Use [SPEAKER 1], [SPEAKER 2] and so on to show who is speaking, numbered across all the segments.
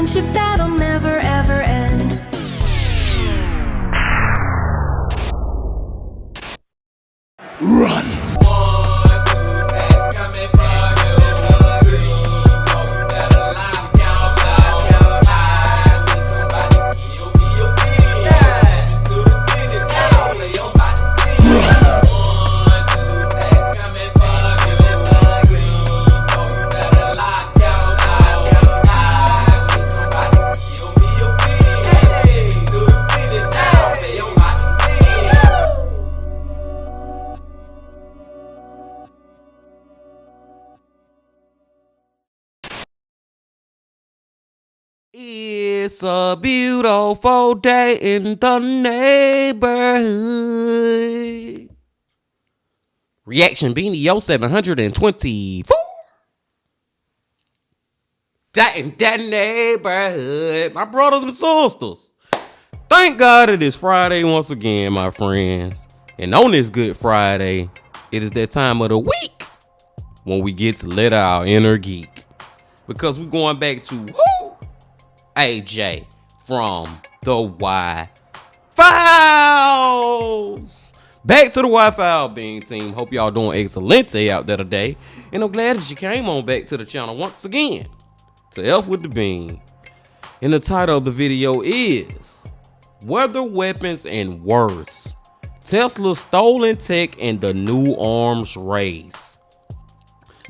[SPEAKER 1] friendship that'll never ever end.
[SPEAKER 2] Run!
[SPEAKER 3] It's a beautiful day in the neighborhood. Reaction Beanie Yo 724. That in that neighborhood. My brothers and sisters. Thank God it is Friday once again, my friends. And on this Good Friday, it is that time of the week when we get to let our inner geek. Because we're going back to who? AJ from the Y Files. Back to the Y File Bean team. Hope y'all doing excelente out there today. And I'm glad that you came on back to the channel once again to F with the Bean. And the title of the video is Weather Weapons and Worse. Tesla's stolen tech and the new arms race.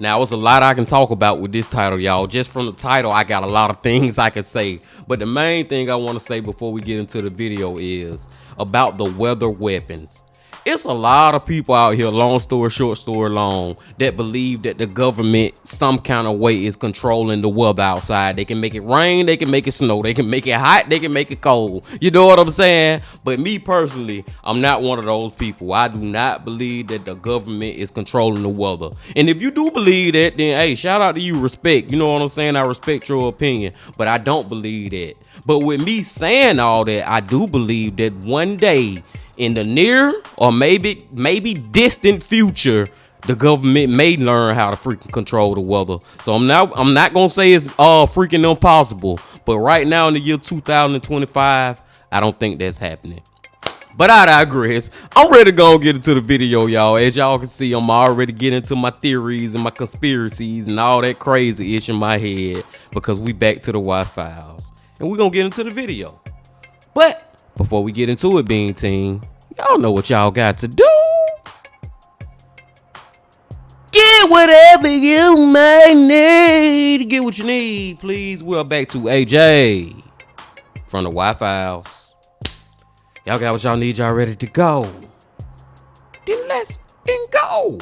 [SPEAKER 3] Now, it's a lot I can talk about with this title, y'all. Just from the title, I got a lot of things I can say. But the main thing I want to say before we get into the video is about the weather weapons. It's a lot of people out here, long story short, story long, that believe that the government some kind of way is controlling the weather outside. They can make it rain, they can make it snow, they can make it hot, they can make it cold. You know what I'm saying? But me personally, I'm not one of those people. I do not believe that the government is controlling the weather. And if you do believe that, then hey, shout out to you, respect. You know what I'm saying? I respect your opinion, but I don't believe that. But with me saying all that, I do believe that one day, in the near or maybe distant future, the government may learn how to freaking control the weather. So I'm not gonna say it's freaking impossible, but right now in the year 2025, I don't think that's happening. But I digress. I'm ready to go and get into the video, y'all. As y'all can see, I'm already getting into my theories and my conspiracies and all that crazy ish in my head because we back to the Y Files and we're gonna get into the video. But before we get into it, Bean Team, y'all know what y'all got to do. Get whatever you may need. Get what you need, please. We're back to AJ from the Y Files. Y'all got what y'all need. Y'all ready to go? Then let's go.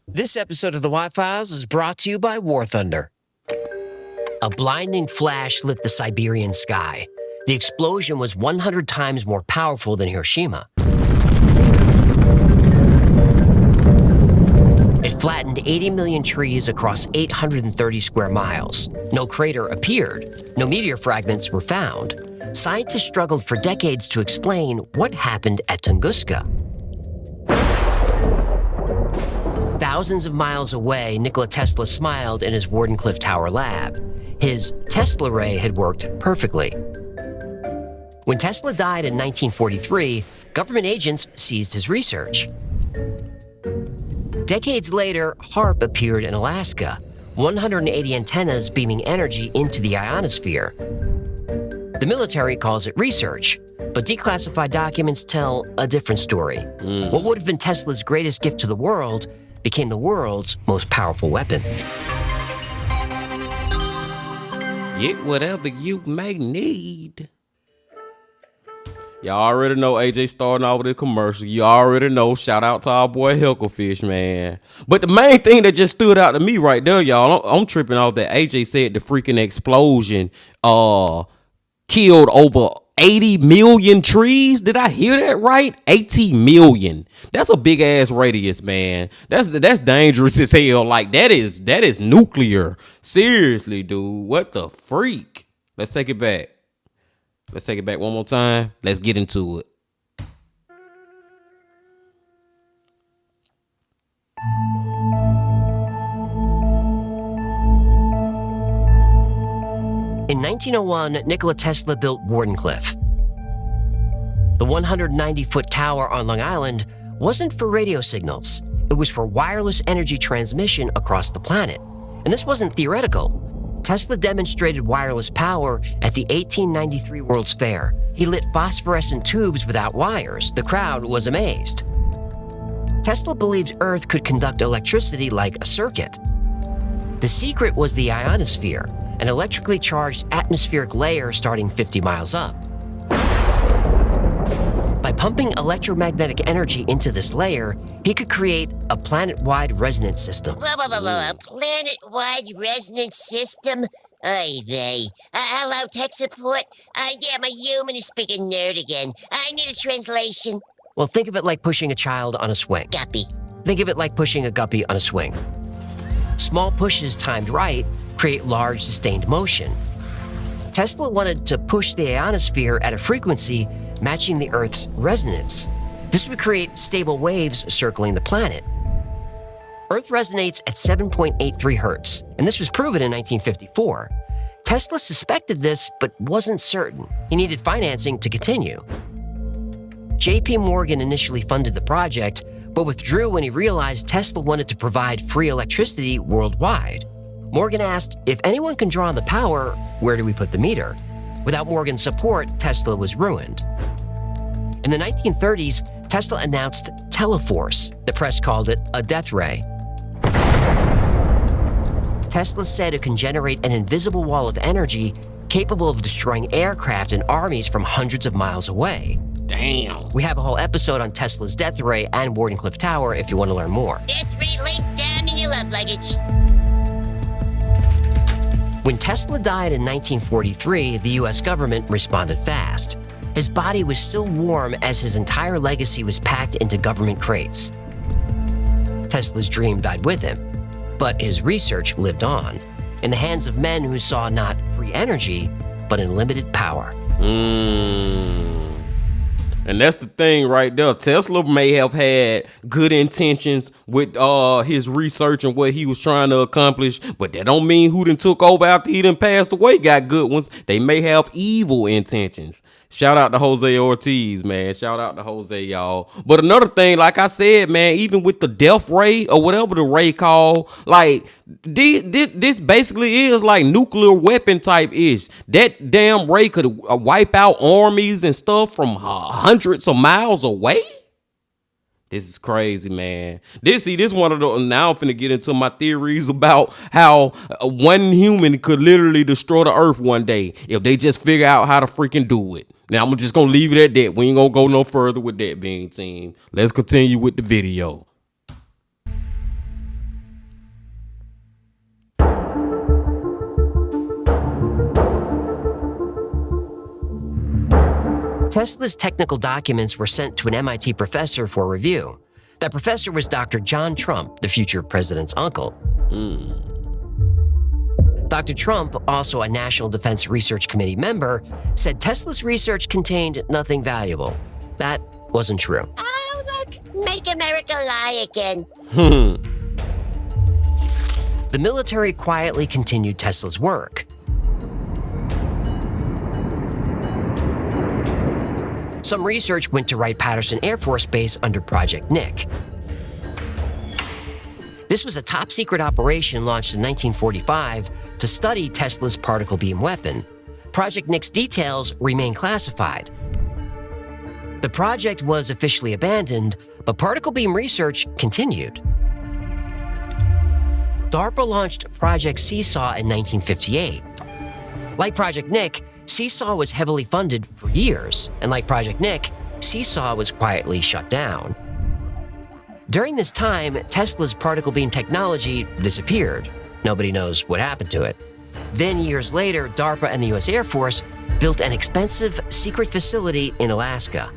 [SPEAKER 4] This episode of the Y Files is brought to you by War Thunder. A blinding flash lit the Siberian sky. The explosion was 100 times more powerful than Hiroshima. It flattened 80 million trees across 830 square miles. No crater appeared. No meteor fragments were found. Scientists struggled for decades to explain what happened at Tunguska. Thousands of miles away, Nikola Tesla smiled in his Wardenclyffe Tower lab. His Tesla ray had worked perfectly. When Tesla died in 1943, government agents seized his research. Decades later, HAARP appeared in Alaska, 180 antennas beaming energy into the ionosphere. The military calls it research, but declassified documents tell a different story. What would have been Tesla's greatest gift to the world became the world's most powerful weapon.
[SPEAKER 3] Get whatever you may need. Y'all already know AJ starting off with a commercial. You already know. Shout out to our boy Hucklefish, man. But the main thing that just stood out to me right there, y'all, I'm tripping off that AJ said the freaking explosion killed over 80 million trees. Did I hear that right? 80 million. That's a big ass radius, man. That's dangerous as hell. Like that is nuclear. Seriously, dude. What the freak? Let's take it back. Let's take it back one more time. Let's get into it.
[SPEAKER 4] In In 1901, Nikola Tesla built Wardenclyffe. The 190-foot tower on Long Island wasn't for radio signals. It was for wireless energy transmission across the planet. And this wasn't theoretical. Tesla demonstrated wireless power at the 1893 World's Fair. He lit phosphorescent tubes without wires. The crowd was amazed. Tesla believed Earth could conduct electricity like a circuit. The secret was the ionosphere, an electrically charged atmospheric layer starting 50 miles up. By pumping electromagnetic energy into this layer, he could create a planet-wide resonance system.
[SPEAKER 5] A planet-wide resonance system? Oy vey. Hello, tech support? Yeah, my human is speaking nerd again. I need a translation.
[SPEAKER 4] Well, think of it like pushing a child on a swing.
[SPEAKER 5] Guppy.
[SPEAKER 4] Think of it like pushing a guppy on a swing. Small pushes timed right create large sustained motion. Tesla wanted to push the ionosphere at a frequency matching the Earth's resonance. This would create stable waves circling the planet. Earth resonates at 7.83 hertz, and this was proven in 1954. Tesla suspected this, but wasn't certain. He needed financing to continue. J.P. Morgan initially funded the project, but withdrew when he realized Tesla wanted to provide free electricity worldwide. Morgan asked, if anyone can draw on the power, where do we put the meter? Without Morgan's support, Tesla was ruined. In the 1930s, Tesla announced Teleforce. The press called it a death ray. Tesla said it can generate an invisible wall of energy capable of destroying aircraft and armies from hundreds of miles away.
[SPEAKER 3] Damn.
[SPEAKER 4] We have a whole episode on Tesla's death ray and Wardenclyffe Tower if you want to learn more.
[SPEAKER 5] Death ray link down in your love luggage.
[SPEAKER 4] When Tesla died in 1943, the US government responded fast. His body was still warm as his entire legacy was packed into government crates. Tesla's dream died with him, but his research lived on, in the hands of men who saw not free energy, but unlimited power.
[SPEAKER 3] And that's the thing right there. Tesla may have had good intentions with his research and what he was trying to accomplish, but that don't mean who done took over after he done passed away got good ones. They may have evil intentions. Shout out to Jose Ortiz, man. Shout out to Jose, y'all. But another thing, like I said, man, even with the death ray or whatever the ray called, like this basically is like nuclear weapon type ish. That damn ray could wipe out armies and stuff from hundreds of miles away. This is crazy, man. This one of the, now I'm finna get into my theories about how one human could literally destroy the earth one day if they just figure out how to freaking do it. Now I'm just gonna leave it at that. We ain't gonna go no further with that, Bean Team. Let's continue with the video.
[SPEAKER 4] Tesla's technical documents were sent to an MIT professor for review. That professor was Dr. John Trump, the future president's uncle. Dr. Trump, also a National Defense Research Committee member, said Tesla's research contained nothing valuable. That wasn't true.
[SPEAKER 5] Oh, look, make America lie again.
[SPEAKER 4] The military quietly continued Tesla's work. Some research went to Wright-Patterson Air Force Base under Project Nick. This was a top-secret operation launched in 1945 to study Tesla's particle beam weapon. Project Nick's details remain classified. The project was officially abandoned, but particle beam research continued. DARPA launched Project Seesaw in 1958. Like Project Nick, Seesaw was heavily funded for years, and like Project Nick, Seesaw was quietly shut down. During this time, Tesla's particle beam technology disappeared. Nobody knows what happened to it. Then years later, DARPA and the US Air Force built an expensive secret facility in Alaska.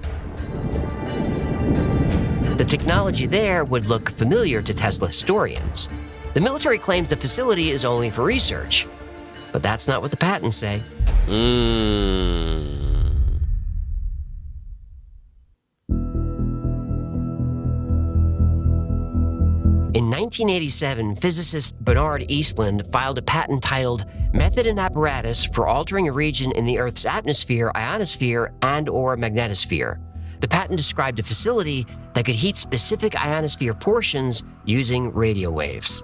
[SPEAKER 4] The technology there would look familiar to Tesla historians. The military claims the facility is only for research, but that's not what the patents say. In 1987, physicist Bernard Eastlund filed a patent titled Method and Apparatus for Altering a Region in the Earth's Atmosphere, Ionosphere, and/or Magnetosphere. The patent described a facility that could heat specific ionosphere portions using radio waves.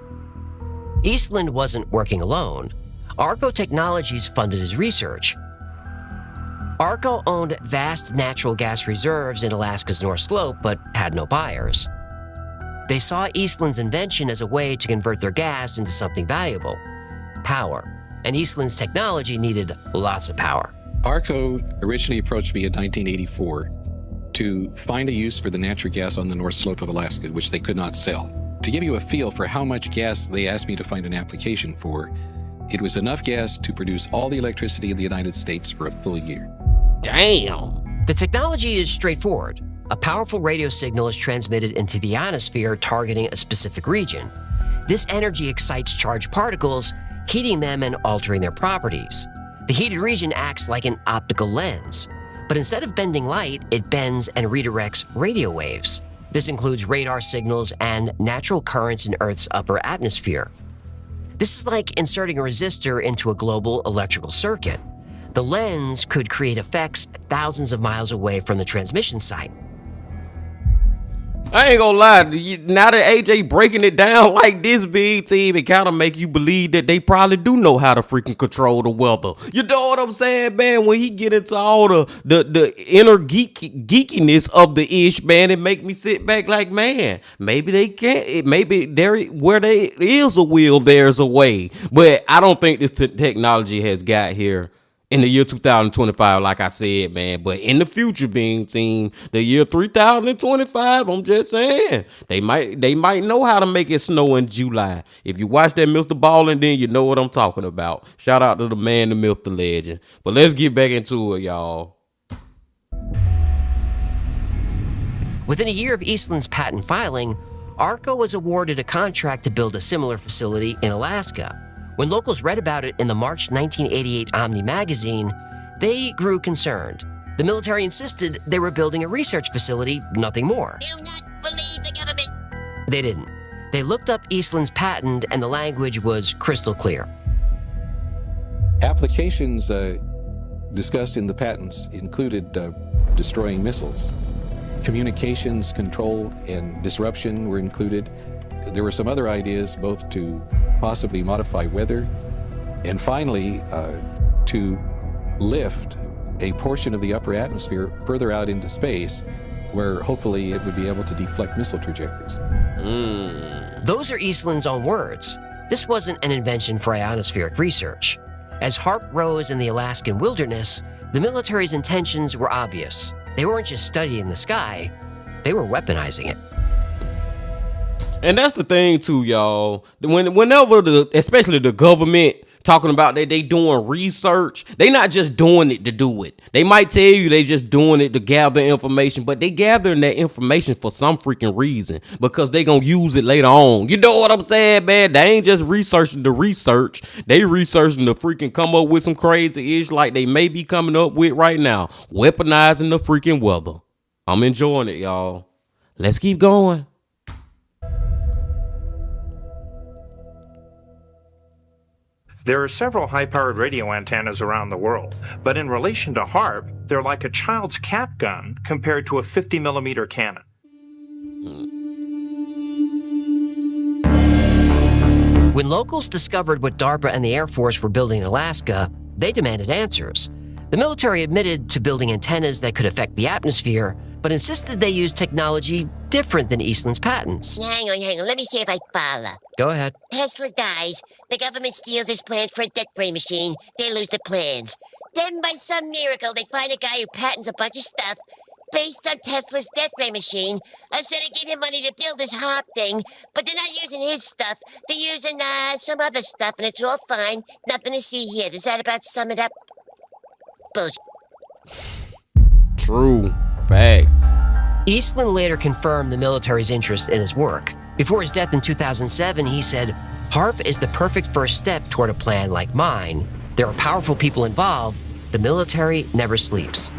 [SPEAKER 4] Eastlund wasn't working alone. Arco Technologies funded his research. Arco owned vast natural gas reserves in Alaska's North Slope, but had no buyers. They saw Eastlund's invention as a way to convert their gas into something valuable: power. And Eastlund's technology needed lots of power.
[SPEAKER 6] Arco originally approached me in 1984 to find a use for the natural gas on the North Slope of Alaska, which they could not sell. To give you a feel for how much gas they asked me to find an application for, it was enough gas to produce all the electricity in the United States for a full year.
[SPEAKER 3] Damn.
[SPEAKER 4] The technology is straightforward. A powerful radio signal is transmitted into the ionosphere targeting a specific region. This energy excites charged particles, heating them and altering their properties. The heated region acts like an optical lens, but instead of bending light, it bends and redirects radio waves. This includes radar signals and natural currents in Earth's upper atmosphere. This is like inserting a resistor into a global electrical circuit. The lens could create effects thousands of miles away from the transmission site.
[SPEAKER 3] I ain't gonna lie, now that AJ breaking it down like this, big team, it kind of make you believe that they probably do know how to freaking control the weather. You know what I'm saying, man? When he get into all the inner geekiness of the ish, man, it make me sit back like, man, maybe they can't. Maybe where there is a will, there's a way. But I don't think this technology has got here in the year 2025, like I said, man. But in the future, being team, the year 3025, I'm just saying, they might know how to make it snow in July. If you watch that Mr. Ballin', then you know what I'm talking about. Shout out to the man, the myth, the legend. But let's get back into it, y'all.
[SPEAKER 4] Within a year of Eastlund's patent filing, Arco was awarded a contract to build a similar facility in Alaska. When locals read about it in the March 1988 Omni magazine, they grew concerned. The military insisted they were building a research facility, nothing more.
[SPEAKER 5] Do not believe the government.
[SPEAKER 4] They didn't. They looked up Eastlund's patent and the language was crystal clear.
[SPEAKER 6] Applications discussed in the patents included destroying missiles. Communications control and disruption were included. There were some other ideas, both to possibly modify weather and finally to lift a portion of the upper atmosphere further out into space, where hopefully it would be able to deflect missile trajectories.
[SPEAKER 4] Those are Eastlund's own words. This wasn't an invention for ionospheric research. As HAARP rose in the Alaskan wilderness, the military's intentions were obvious. They weren't just studying the sky, they were weaponizing it.
[SPEAKER 3] And that's the thing too, y'all. Whenever especially the government talking about that they doing research, they not just doing it to do it. They might tell you they just doing it to gather information, but they gathering that information for some freaking reason, because they gonna use it later on. You know what I'm saying, man? They ain't just researching the research. They researching to freaking come up with some crazy ish like they may be coming up with right now, weaponizing the freaking weather. I'm enjoying it, y'all. Let's keep going.
[SPEAKER 7] There are several high-powered radio antennas around the world, but in relation to HAARP, they're like a child's cap gun compared to a 50-millimeter cannon.
[SPEAKER 4] When locals discovered what DARPA and the Air Force were building in Alaska, they demanded answers. The military admitted to building antennas that could affect the atmosphere, but insisted they use technology different than Eastlund's patents.
[SPEAKER 5] Hang on. Let me see if I follow.
[SPEAKER 4] Go ahead.
[SPEAKER 5] Tesla dies. The government steals his plans for a death ray machine. They lose the plans. Then, by some miracle, they find a guy who patents a bunch of stuff based on Tesla's death ray machine. So they give him money to build this HAARP thing, but they're not using his stuff. They're using some other stuff, and it's all fine. Nothing to see here. Does that about sum it up? Bullshit.
[SPEAKER 3] True. Facts.
[SPEAKER 4] Eastlund later confirmed the military's interest in his work. Before his death in 2007, he said, "HAARP is the perfect first step toward a plan like mine. There are powerful people involved. The military never sleeps."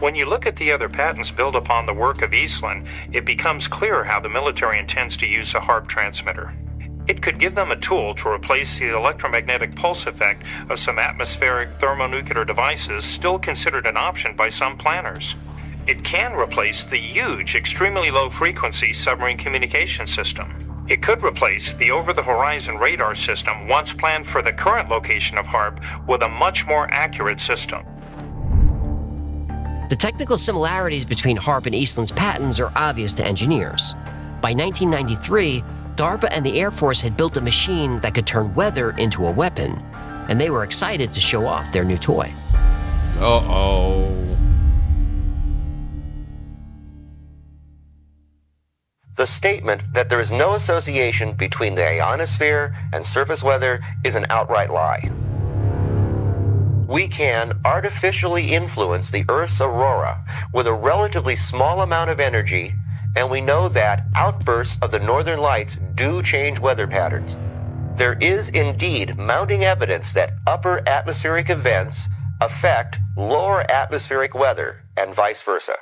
[SPEAKER 7] When you look at the other patents built upon the work of Eastland, it becomes clear how the military intends to use a HARP transmitter. It could give them a tool to replace the electromagnetic pulse effect of some atmospheric thermonuclear devices still considered an option by some planners. It can replace the huge, extremely low-frequency submarine communication system. It could replace the over-the-horizon radar system once planned for the current location of HARP with a much more accurate system.
[SPEAKER 4] The technical similarities between HARP and Eastland's patents are obvious to engineers. By 1993, DARPA and the Air Force had built a machine that could turn weather into a weapon, and they were excited to show off their new toy.
[SPEAKER 3] Uh-oh.
[SPEAKER 8] The statement that there is no association between the ionosphere and surface weather is an outright lie. We can artificially influence the Earth's aurora with a relatively small amount of energy, and we know that outbursts of the northern lights do change weather patterns. There is indeed mounting evidence that upper atmospheric events affect lower atmospheric weather and vice versa.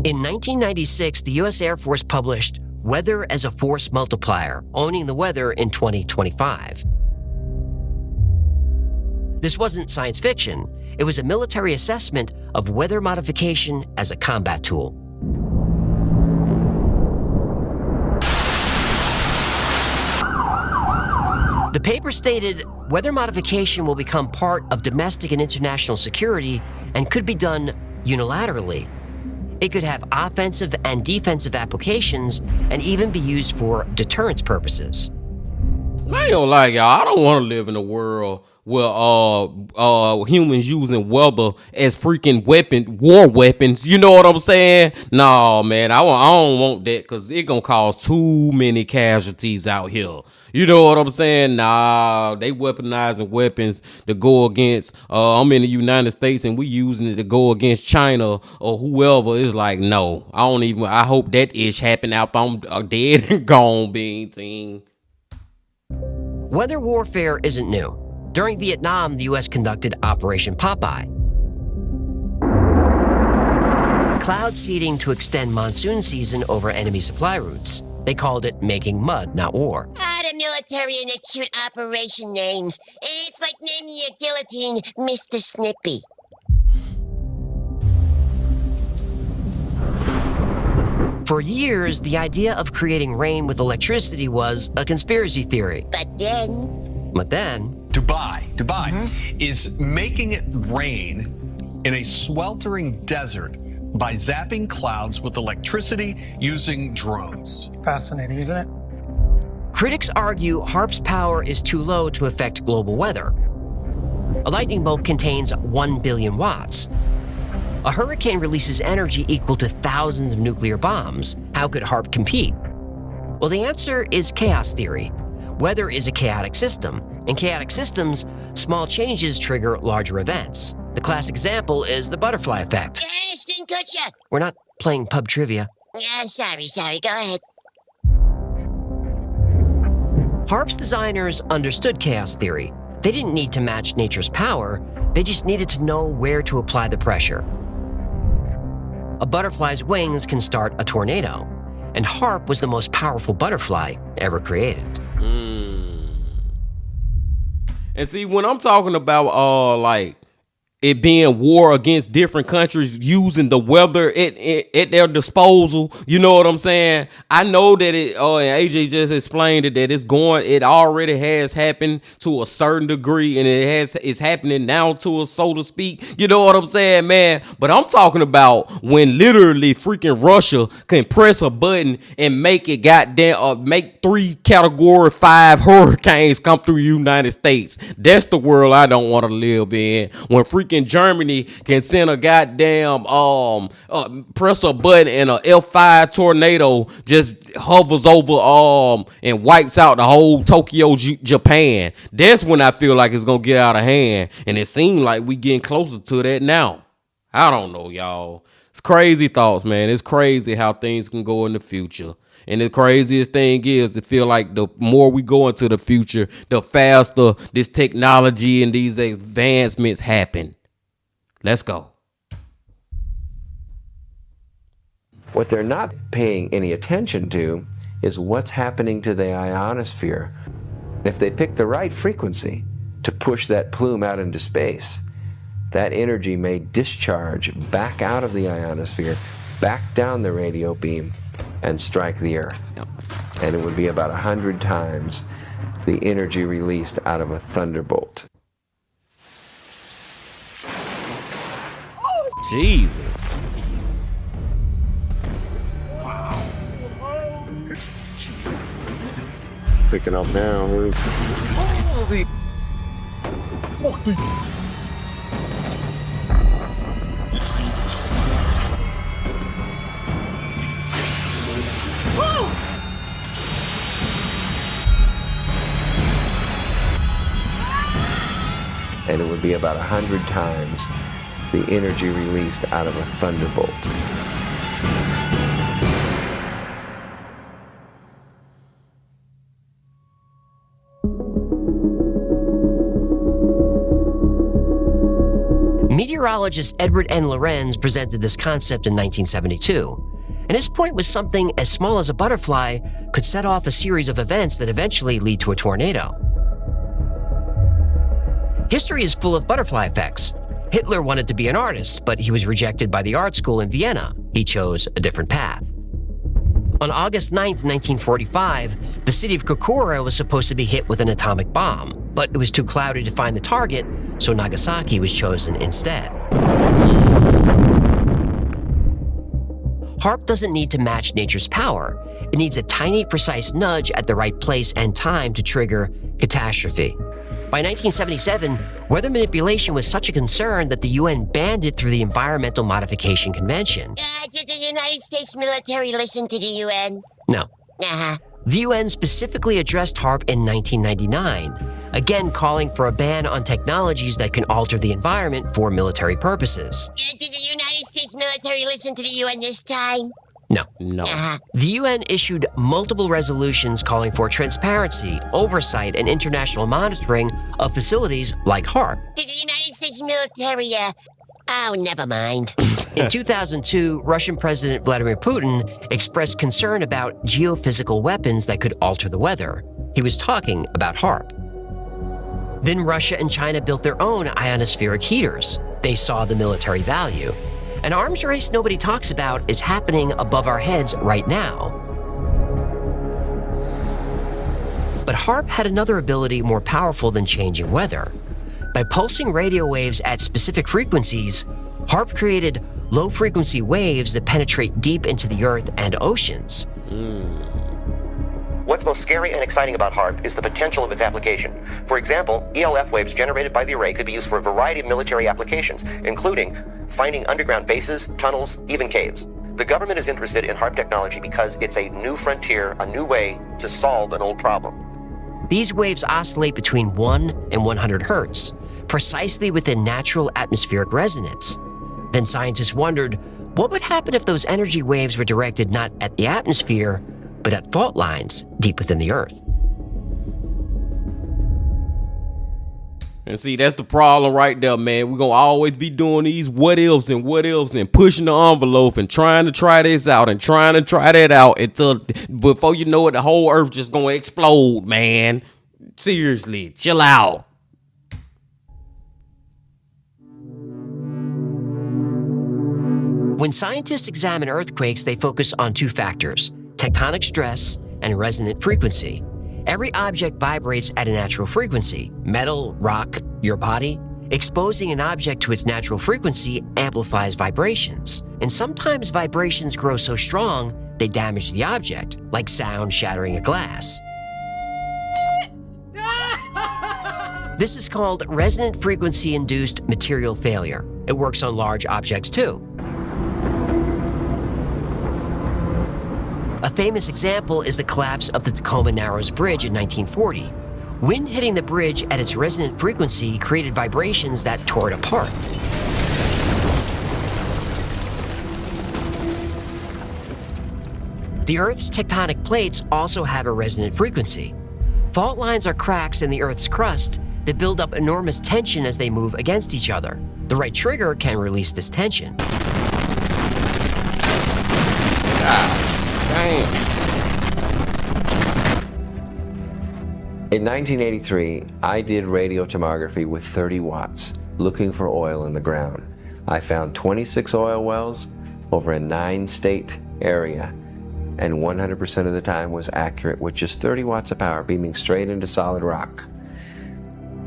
[SPEAKER 4] In 1996, the U.S. Air Force published Weather as a Force Multiplier, Owning the Weather in 2025. This wasn't science fiction. It was a military assessment of weather modification as a combat tool. The paper stated weather modification will become part of domestic and international security and could be done unilaterally. It could have offensive and defensive applications and even be used for deterrence purposes.
[SPEAKER 3] I ain't gonna lie, y'all. I don't want to live in a world where humans using weather as freaking war weapons. You know what I'm saying? No, man, I don't want that because it gonna cause too many casualties out here. You know what I'm saying? Nah, they weaponizing weapons to go against. I'm in the United States and we using it to go against China or whoever. It's like, no, I hope that ish happen after I'm dead and gone, being team.
[SPEAKER 4] Weather warfare isn't new. During Vietnam, the U.S. conducted Operation Popeye. Cloud seeding to extend monsoon season over enemy supply routes. They called it making mud, not war.
[SPEAKER 5] The military and their cute operation names. It's like naming your guillotine Mr. Snippy.
[SPEAKER 4] For years, the idea of creating rain with electricity was a conspiracy theory.
[SPEAKER 5] But then,
[SPEAKER 2] Dubai is making it rain in a sweltering desert by zapping clouds with electricity using drones.
[SPEAKER 9] Fascinating, isn't it?
[SPEAKER 4] Critics argue HARP's power is too low to affect global weather. A lightning bolt contains 1 billion watts. A hurricane releases energy equal to thousands of nuclear bombs. How could HARP compete? Well, the answer is chaos theory. Weather is a chaotic system. In chaotic systems, small changes trigger larger events. The classic example is the butterfly effect.
[SPEAKER 5] Ashton Kutcher.
[SPEAKER 4] We're not playing pub trivia.
[SPEAKER 5] Sorry, go ahead.
[SPEAKER 4] HARP's designers understood chaos theory. They didn't need to match nature's power, they just needed to know where to apply the pressure. A butterfly's wings can start a tornado, and HARP was the most powerful butterfly ever created.
[SPEAKER 3] And see, when I'm talking about like it being war against different countries using the weather at their disposal, you know what I'm saying? I know that and AJ just explained it, that it already has happened to a certain degree, and it's happening now so to speak. You know what I'm saying, man? But I'm talking about when literally freaking Russia can press a button and make it make 3 category 5 hurricanes come through the United States. That's the world I don't want to live in. When freaking Germany can send a goddamn press a button and a F5 tornado just hovers over and wipes out the whole Tokyo, Japan. That's when I feel like it's gonna get out of hand, and it seems like we getting closer to that now. I don't know, y'all. It's crazy thoughts, man. It's crazy how things can go in the future. And the craziest thing is, it feel like the more we go into the future, the faster this technology and these advancements happen. Let's go.
[SPEAKER 9] What they're not paying any attention to is what's happening to the ionosphere. If they pick the right frequency to push that plume out into space, that energy may discharge back out of the ionosphere, back down the radio beam, and strike the Earth. And it would be about 100 times the energy released out of a thunderbolt.
[SPEAKER 3] Jesus.
[SPEAKER 10] Picking up now.
[SPEAKER 9] And it would be about 100 times the energy released out of a thunderbolt.
[SPEAKER 4] Meteorologist Edward N. Lorenz presented this concept in 1972, and his point was something as small as a butterfly could set off a series of events that eventually lead to a tornado. History is full of butterfly effects. Hitler wanted to be an artist, but he was rejected by the art school in Vienna. He chose a different path. On August 9, 1945, the city of Kokura was supposed to be hit with an atomic bomb, but it was too cloudy to find the target, so Nagasaki was chosen instead. HAARP doesn't need to match nature's power. It needs a tiny, precise nudge at the right place and time to trigger catastrophe. By 1977, weather manipulation was such a concern that the UN banned it through the Environmental Modification Convention.
[SPEAKER 5] Did the United States military listen to the UN?
[SPEAKER 4] No.
[SPEAKER 5] Uh-huh.
[SPEAKER 4] The UN specifically addressed HAARP in 1999, again calling for a ban on technologies that can alter the environment for military purposes.
[SPEAKER 5] Did the United States military listen to the UN this time?
[SPEAKER 4] No.
[SPEAKER 5] Uh-huh.
[SPEAKER 4] The UN issued multiple resolutions calling for transparency, oversight, and international monitoring of facilities like HAARP.
[SPEAKER 5] Did the United States military, oh, never mind.
[SPEAKER 4] In 2002, Russian President Vladimir Putin expressed concern about geophysical weapons that could alter the weather. He was talking about HAARP. Then Russia and China built their own ionospheric heaters. They saw the military value. An arms race nobody talks about is happening above our heads right now. But HAARP had another ability more powerful than changing weather. By pulsing radio waves at specific frequencies, HAARP created low-frequency waves that penetrate deep into the Earth and oceans.
[SPEAKER 8] What's most scary and exciting about HAARP is the potential of its application. For example, ELF waves generated by the array could be used for a variety of military applications, including finding underground bases, tunnels, even caves. The government is interested in HAARP technology because it's a new frontier, a new way to solve an old problem.
[SPEAKER 4] These waves oscillate between 1 and 100 hertz, precisely within natural atmospheric resonance. Then scientists wondered, what would happen if those energy waves were directed not at the atmosphere, but at fault lines deep within the Earth?
[SPEAKER 3] And see, that's the problem right there, man. We're going to always be doing these what ifs and pushing the envelope and trying to try this out and trying to try that out until before you know it, the whole Earth just going to explode, man. Seriously, chill out.
[SPEAKER 4] When scientists examine earthquakes, they focus on two factors: tectonic stress and resonant frequency. Every object vibrates at a natural frequency. Metal, rock, your body. Exposing an object to its natural frequency amplifies vibrations. And sometimes vibrations grow so strong, they damage the object, like sound shattering a glass. This is called resonant frequency-induced material failure. It works on large objects too. A famous example is the collapse of the Tacoma Narrows Bridge in 1940. Wind hitting the bridge at its resonant frequency created vibrations that tore it apart. The Earth's tectonic plates also have a resonant frequency. Fault lines are cracks in the Earth's crust that build up enormous tension as they move against each other. The right trigger can release this tension.
[SPEAKER 3] Damn.
[SPEAKER 9] In 1983, I did radiotomography with 30 watts, looking for oil in the ground. I found 26 oil wells over a 9-state area, and 100% of the time was accurate with just 30 watts of power beaming straight into solid rock.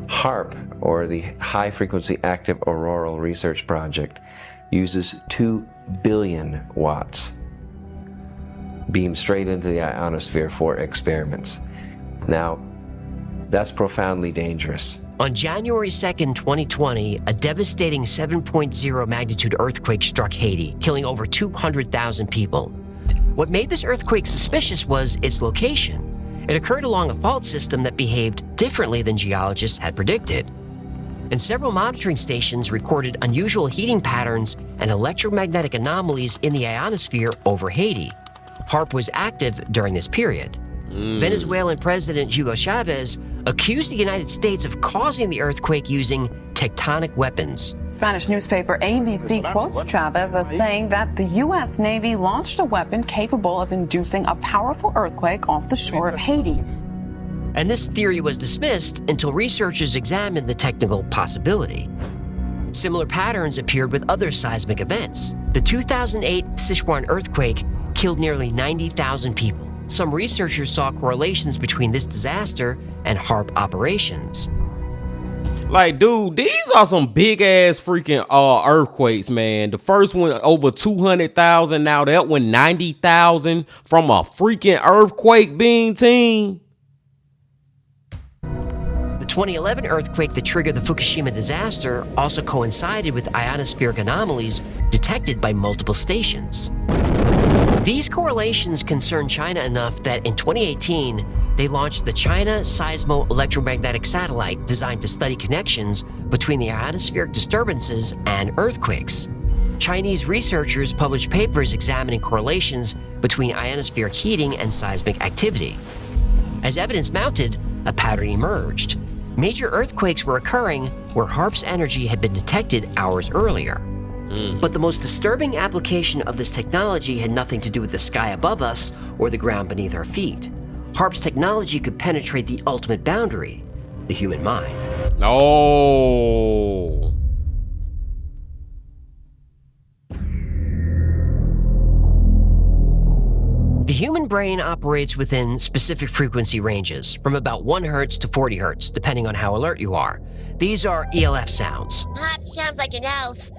[SPEAKER 9] HAARP, or the High Frequency Active Auroral Research Project, uses 2 billion watts beamed straight into the ionosphere for experiments. Now, that's profoundly dangerous.
[SPEAKER 4] On January 2nd, 2020, a devastating 7.0 magnitude earthquake struck Haiti, killing over 200,000 people. What made this earthquake suspicious was its location. It occurred along a fault system that behaved differently than geologists had predicted. And several monitoring stations recorded unusual heating patterns and electromagnetic anomalies in the ionosphere over Haiti. HAARP was active during this period. Venezuelan President Hugo Chavez accused the United States of causing the earthquake using tectonic weapons.
[SPEAKER 11] Spanish newspaper ABC quotes Chavez as saying that the U.S. Navy launched a weapon capable of inducing a powerful earthquake off the shore of Haiti.
[SPEAKER 4] And this theory was dismissed until researchers examined the technical possibility. Similar patterns appeared with other seismic events. The 2008 Sichuan earthquake killed nearly 90,000 people. Some researchers saw correlations between this disaster and HAARP operations.
[SPEAKER 3] Like, dude, these are some big ass freaking earthquakes, man. The first one over 200,000. Now that one 90,000 from a freaking earthquake, being team.
[SPEAKER 4] The 2011 earthquake that triggered the Fukushima disaster also coincided with ionospheric anomalies detected by multiple stations. These correlations concern China enough that in 2018, they launched the China Seismo-Electromagnetic Satellite designed to study connections between the ionospheric disturbances and earthquakes. Chinese researchers published papers examining correlations between ionospheric heating and seismic activity. As evidence mounted, a pattern emerged. Major earthquakes were occurring where HAARP's energy had been detected hours earlier. But the most disturbing application of this technology had nothing to do with the sky above us or the ground beneath our feet. HAARP's technology could penetrate the ultimate boundary, the human mind.
[SPEAKER 3] Oh.
[SPEAKER 4] The human brain operates within specific frequency ranges, from about 1 hertz to 40 hertz, depending on how alert you are. These are ELF sounds.
[SPEAKER 5] Hop sounds like an elf.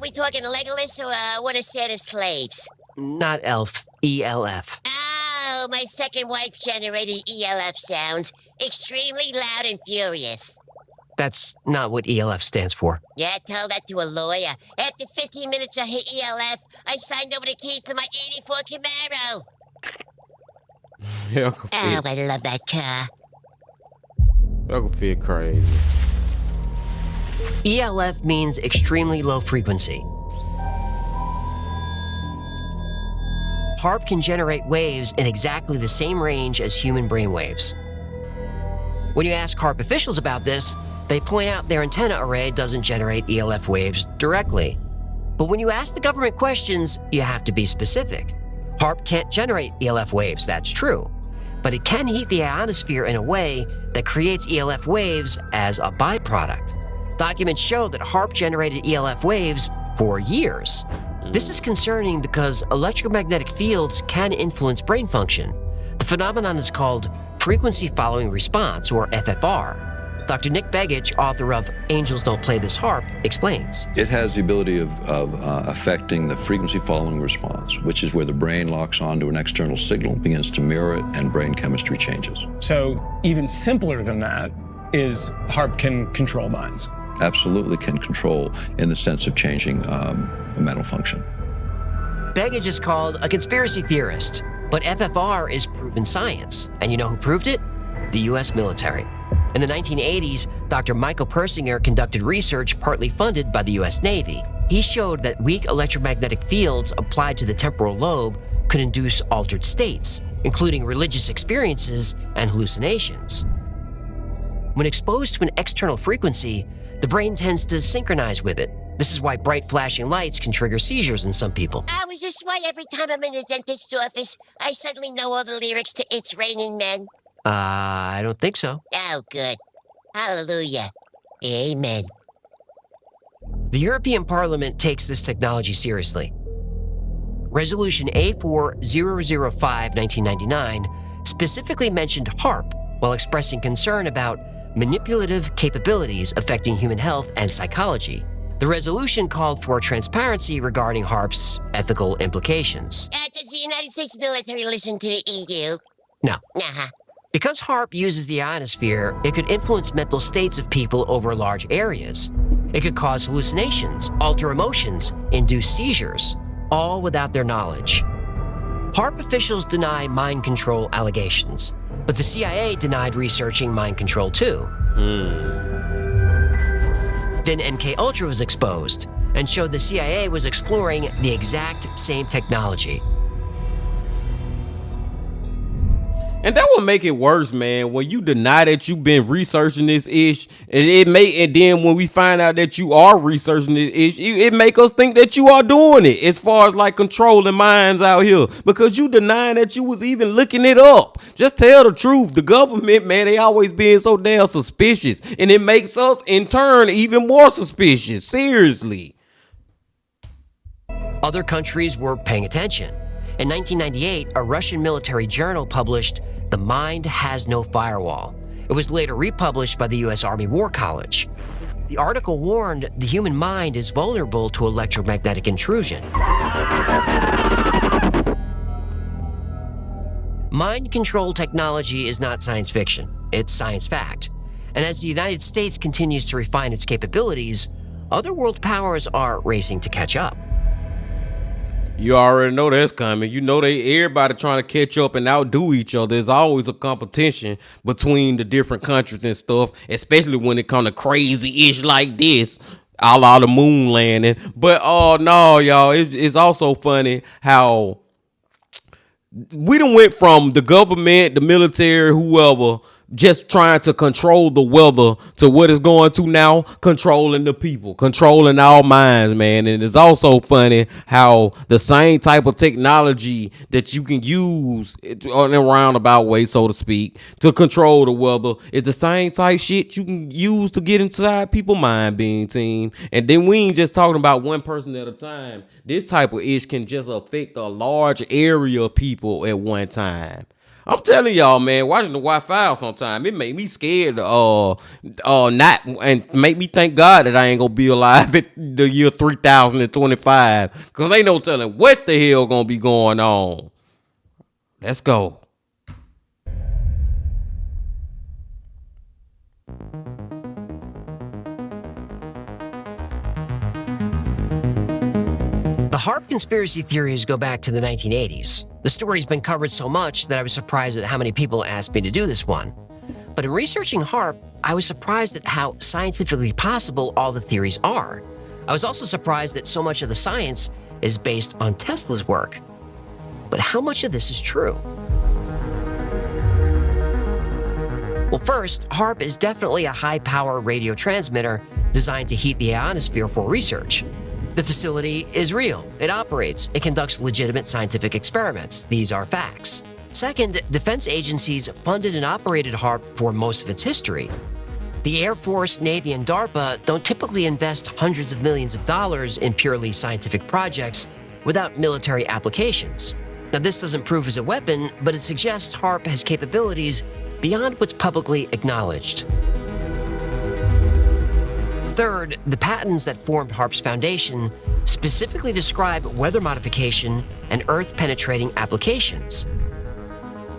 [SPEAKER 5] We talking Legolas or one of Santa's slaves?
[SPEAKER 4] Not elf, ELF.
[SPEAKER 5] Oh, my second wife generated ELF sounds. Extremely loud and furious.
[SPEAKER 4] That's not what ELF stands for.
[SPEAKER 5] Yeah, tell that to a lawyer. After 15 minutes of her ELF, I signed over the keys to my 84 Camaro.
[SPEAKER 3] Yeah,
[SPEAKER 5] Oh, I love that car.
[SPEAKER 3] I can feel crazy.
[SPEAKER 4] ELF means extremely low frequency. HAARP can generate waves in exactly the same range as human brain waves. When you ask HAARP officials about this, they point out their antenna array doesn't generate ELF waves directly. But when you ask the government questions, you have to be specific. HAARP can't generate ELF waves, that's true. But it can heat the ionosphere in a way that creates ELF waves as a byproduct. Documents show that HAARP generated ELF waves for years. This is concerning because electromagnetic fields can influence brain function. The phenomenon is called frequency following response, or FFR. Dr. Nick Begich, author of Angels Don't Play This HAARP, explains.
[SPEAKER 12] It has the ability of affecting the frequency following response, which is where the brain locks onto an external signal, begins to mirror it, and brain chemistry changes.
[SPEAKER 13] So even simpler than that is HAARP can control minds.
[SPEAKER 12] Absolutely can control in the sense of changing mental function.
[SPEAKER 4] Begich is called a conspiracy theorist, but FFR is proven science. And you know who proved it? The US military. In the 1980s, Dr. Michael Persinger conducted research partly funded by the US Navy. He showed that weak electromagnetic fields applied to the temporal lobe could induce altered states, including religious experiences and hallucinations. When exposed to an external frequency, the brain tends to synchronize with it. This is why bright flashing lights can trigger seizures in some people.
[SPEAKER 5] Is this why every time I'm in the dentist's office, I suddenly know all the lyrics to It's Raining Men?
[SPEAKER 4] I don't think so.
[SPEAKER 5] Oh, good. Hallelujah. Amen.
[SPEAKER 4] The European Parliament takes this technology seriously. Resolution A4005/1999 specifically mentioned HARP while expressing concern about manipulative capabilities affecting human health and psychology. The resolution called for transparency regarding HARP's ethical implications.
[SPEAKER 5] Does the United States military listen to the EU?
[SPEAKER 4] No.
[SPEAKER 5] Nah.
[SPEAKER 4] Because HARP uses the ionosphere, it could influence mental states of people over large areas. It could cause hallucinations, alter emotions, induce seizures, all without their knowledge. HARP officials deny mind control allegations, but the CIA denied researching mind control too. Then MKUltra was exposed and showed the CIA was exploring the exact same technology.
[SPEAKER 3] And that would make it worse, man, when you deny that you've been researching this ish, and then when we find out that you are researching this ish, it make us think that you are doing it as far as like controlling minds out here, because you denying that you was even looking it up. Just tell the truth. The government, man, they always being so damn suspicious, and it makes us in turn even more suspicious. Seriously.
[SPEAKER 4] Other countries were paying attention. In 1998, a Russian military journal published "The Mind Has No Firewall." It was later republished by the U.S. Army War College. The article warned the human mind is vulnerable to electromagnetic intrusion. Mind control technology is not science fiction, it's science fact. And as the United States continues to refine its capabilities, other world powers are racing to catch up.
[SPEAKER 3] You already know that's coming. You know everybody trying to catch up and outdo each other. There's always a competition between the different countries and stuff, especially when it comes to crazy ish like this, a la the moon landing. But no, y'all, it's also funny how we done went from the government, the military, whoever, just trying to control the weather to what it's going to now, controlling the people, controlling our minds, man. And it's also funny how the same type of technology that you can use on a roundabout way, so to speak, to control the weather is the same type shit you can use to get inside people's mind, being team. And then we ain't just talking about one person at a time. This type of ish can just affect a large area of people at one time. I'm telling y'all, man, watching the Wi-Fi sometime, it made me scared not, and make me thank God that I ain't gonna be alive at the year 3025, because ain't no telling what the hell gonna be going on. Let's go.
[SPEAKER 4] The HARP conspiracy theories go back to the 1980s. The story's been covered so much that I was surprised at how many people asked me to do this one. But in researching HARP, I was surprised at how scientifically possible all the theories are. I was also surprised that so much of the science is based on Tesla's work. But how much of this is true? Well, first, HARP is definitely a high-power radio transmitter designed to heat the ionosphere for research. The facility is real. It operates. It conducts legitimate scientific experiments. These are facts. Second, defense agencies funded and operated HARP for most of its history. The Air Force, Navy, and DARPA don't typically invest hundreds of millions of dollars in purely scientific projects without military applications. Now, this doesn't prove as a weapon, but it suggests HARP has capabilities beyond what's publicly acknowledged. Third, the patents that formed HARP's foundation specifically describe weather modification and Earth-penetrating applications.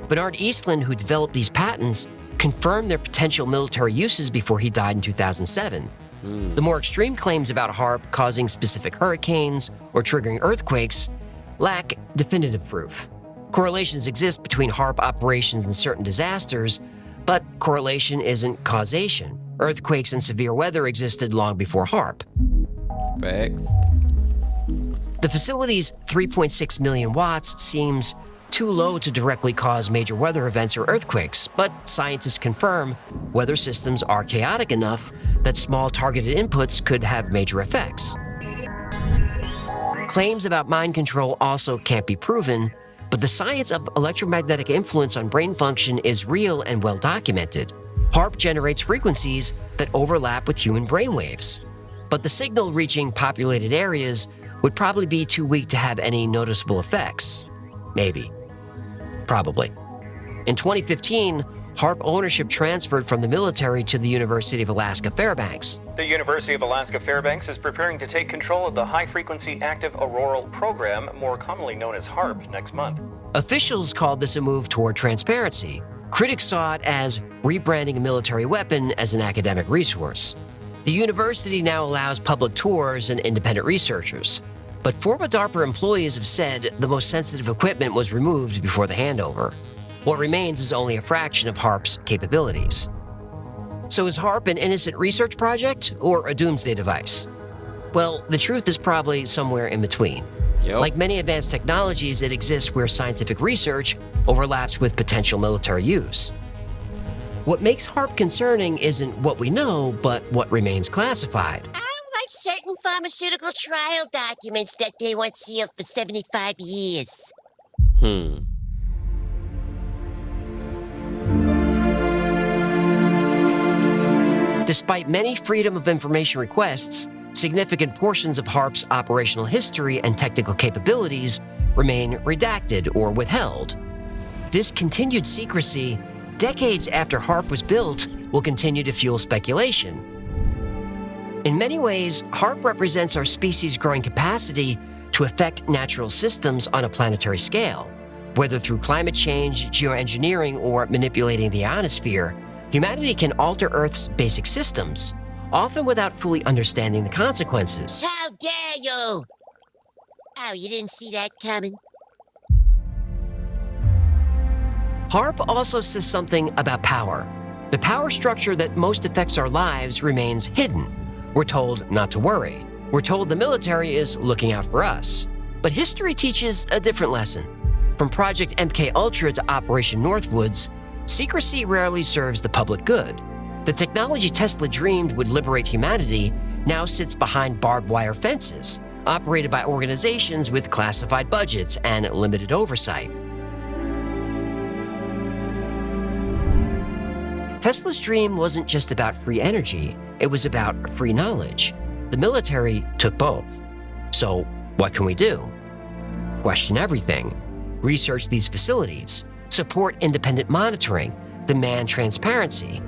[SPEAKER 4] Bernard Eastlund, who developed these patents, confirmed their potential military uses before he died in 2007. The more extreme claims about HARP causing specific hurricanes or triggering earthquakes lack definitive proof. Correlations exist between HARP operations and certain disasters, but correlation isn't causation. Earthquakes and severe weather existed long before HARP.
[SPEAKER 3] Facts.
[SPEAKER 4] The facility's 3.6 million watts seems too low to directly cause major weather events or earthquakes, but scientists confirm weather systems are chaotic enough that small targeted inputs could have major effects. Claims about mind control also can't be proven, but the science of electromagnetic influence on brain function is real and well documented. HAARP generates frequencies that overlap with human brainwaves, but the signal reaching populated areas would probably be too weak to have any noticeable effects. Maybe. Probably. In 2015, HAARP ownership transferred from the military to the University of Alaska Fairbanks.
[SPEAKER 14] The University of Alaska Fairbanks is preparing to take control of the High-Frequency Active Auroral Program, more commonly known as HAARP, next month.
[SPEAKER 4] Officials called this a move toward transparency. Critics saw it as rebranding a military weapon as an academic resource. The university now allows public tours and independent researchers, but former DARPA employees have said the most sensitive equipment was removed before the handover. What remains is only a fraction of HAARP's capabilities. So is HAARP an innocent research project or a doomsday device? Well, the truth is probably somewhere in between.
[SPEAKER 3] Yep.
[SPEAKER 4] Like many advanced technologies, it exists where scientific research overlaps with potential military use. What makes HAARP concerning isn't what we know, but what remains classified.
[SPEAKER 5] Like certain pharmaceutical trial documents that they want sealed for 75 years.
[SPEAKER 4] Despite many Freedom of Information requests, significant portions of HAARP's operational history and technical capabilities remain redacted or withheld. This continued secrecy, decades after HAARP was built, will continue to fuel speculation. In many ways, HAARP represents our species' growing capacity to affect natural systems on a planetary scale. Whether through climate change, geoengineering, or manipulating the ionosphere, humanity can alter Earth's basic systems, often without fully understanding the consequences.
[SPEAKER 5] How dare you! Oh, you didn't see that coming?
[SPEAKER 4] HAARP also says something about power. The power structure that most affects our lives remains hidden. We're told not to worry. We're told the military is looking out for us. But history teaches a different lesson. From Project MKUltra to Operation Northwoods, secrecy rarely serves the public good. The technology Tesla dreamed would liberate humanity now sits behind barbed wire fences, operated by organizations with classified budgets and limited oversight. Tesla's dream wasn't just about free energy, it was about free knowledge. The military took both. So, what can we do? Question everything. Research these facilities. Support independent monitoring. Demand transparency.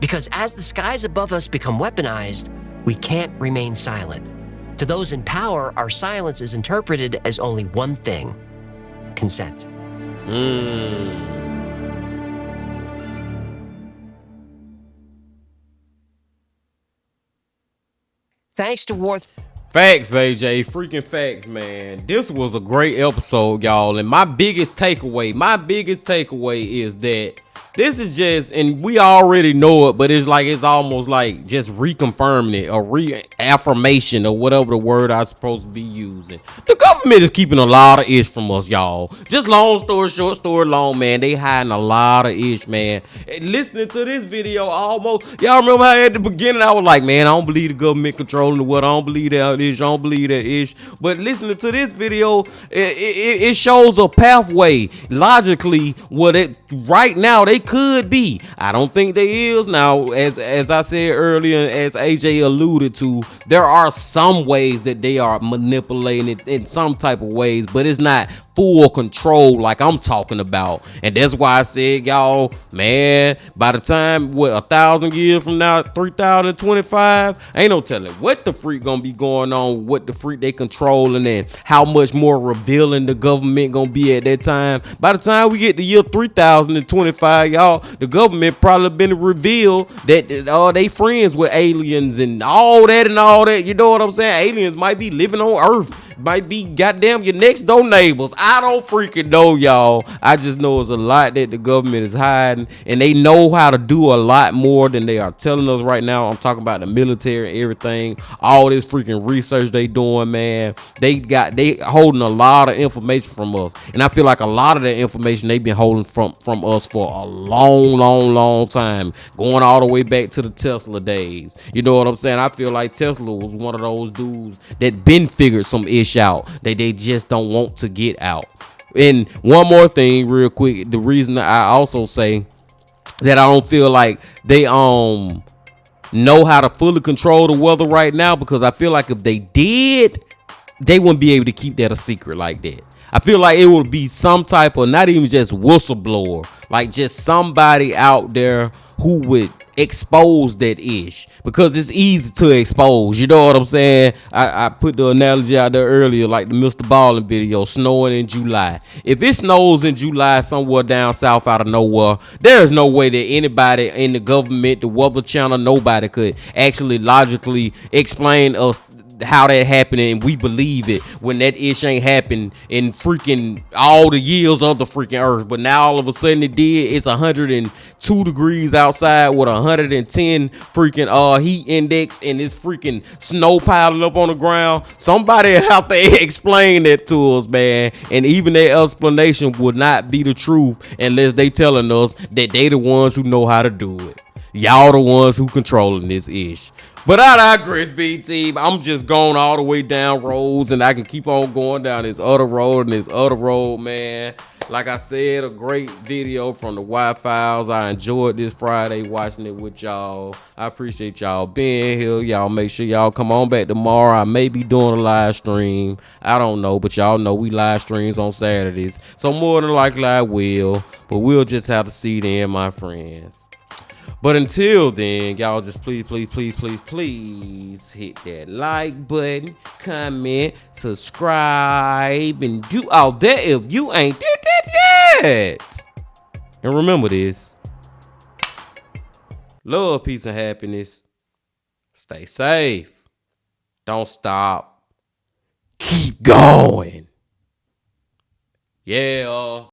[SPEAKER 4] Because as the skies above us become weaponized, we can't remain silent. To those in power, our silence is interpreted as only one thing: consent. Thanks to War.
[SPEAKER 3] Facts, AJ. Freaking facts, man. This was a great episode, y'all. And my biggest takeaway is that this is just, and we already know it, but it's almost like just reconfirming it, or reaffirmation, or whatever the word I'm supposed to be using. The government is keeping a lot of ish from us, y'all. Just long story short, story long, man. They hiding a lot of ish, man. And listening to this video, y'all remember how at the beginning I was like, man, I don't believe the government controlling the world. I don't believe that ish. I don't believe that ish. But listening to this video, it shows a pathway logically what it right now they could be. I don't think they is. Now, as I said earlier, as AJ alluded to, there are some ways that they are manipulating it in some type of ways, but it's not full control like I'm talking about. And that's why I said, y'all, man, by the time 1,000 years from now, 3025, ain't no telling what the freak gonna be going on, what the freak they controlling, and how much more revealing the government gonna be at that time. By the time we get to year 3025, y'all, the government probably been revealed that they friends with aliens and all that. You know what I'm saying? Aliens might be living on Earth. might be goddamn your next door neighbors. I don't freaking know, y'all. I just know it's a lot that the government is hiding, and they know how to do a lot more than they are telling us right now. I'm talking about the military and everything. All this freaking research they doing, man. They holding a lot of information from us, and I feel like a lot of that information they've been holding from us for a long time, going all the way back to the Tesla days. You know what I'm saying? I feel like Tesla was one of those dudes that been figured some ish out that they just don't want to get out. And one more thing real quick, the reason I also say that I don't feel like they know how to fully control the weather right now, because I feel like if they did, they wouldn't be able to keep that a secret like that. I feel like it would be some type of, not even just whistleblower, like just somebody out there who would expose that ish, because it's easy to expose. You know what I'm saying? I put the analogy out there earlier, like the Mr. Ballin video, snowing in July. If it snows in July somewhere down south out of nowhere, there's no way that anybody in the government, the Weather Channel, nobody could actually logically explain us how that happened, and we believe it when that ish ain't happened in freaking all the years of the freaking earth. But now all of a sudden it did. It's 102 degrees outside with 110 freaking heat index, and it's freaking snow piling up on the ground. Somebody have to explain that to us, man. And even their explanation would not be the truth unless they telling us that they the ones who know how to do it. Y'all the ones who controlling this ish. But I digress, B-Team. I'm just going all the way down roads, and I can keep on going down this other road and this other road, man. Like I said, a great video from the Y-Files. I enjoyed this Friday watching it with y'all. I appreciate y'all being here. Y'all make sure y'all come on back tomorrow. I may be doing a live stream. I don't know, but y'all know we live streams on Saturdays. So more than likely I will, but we'll just have to see then, my friends. But until then, y'all just please hit that like button, comment, subscribe, and do all that if you ain't did that yet. And remember this: love, peace, and happiness. Stay safe. Don't stop. Keep going. Yeah.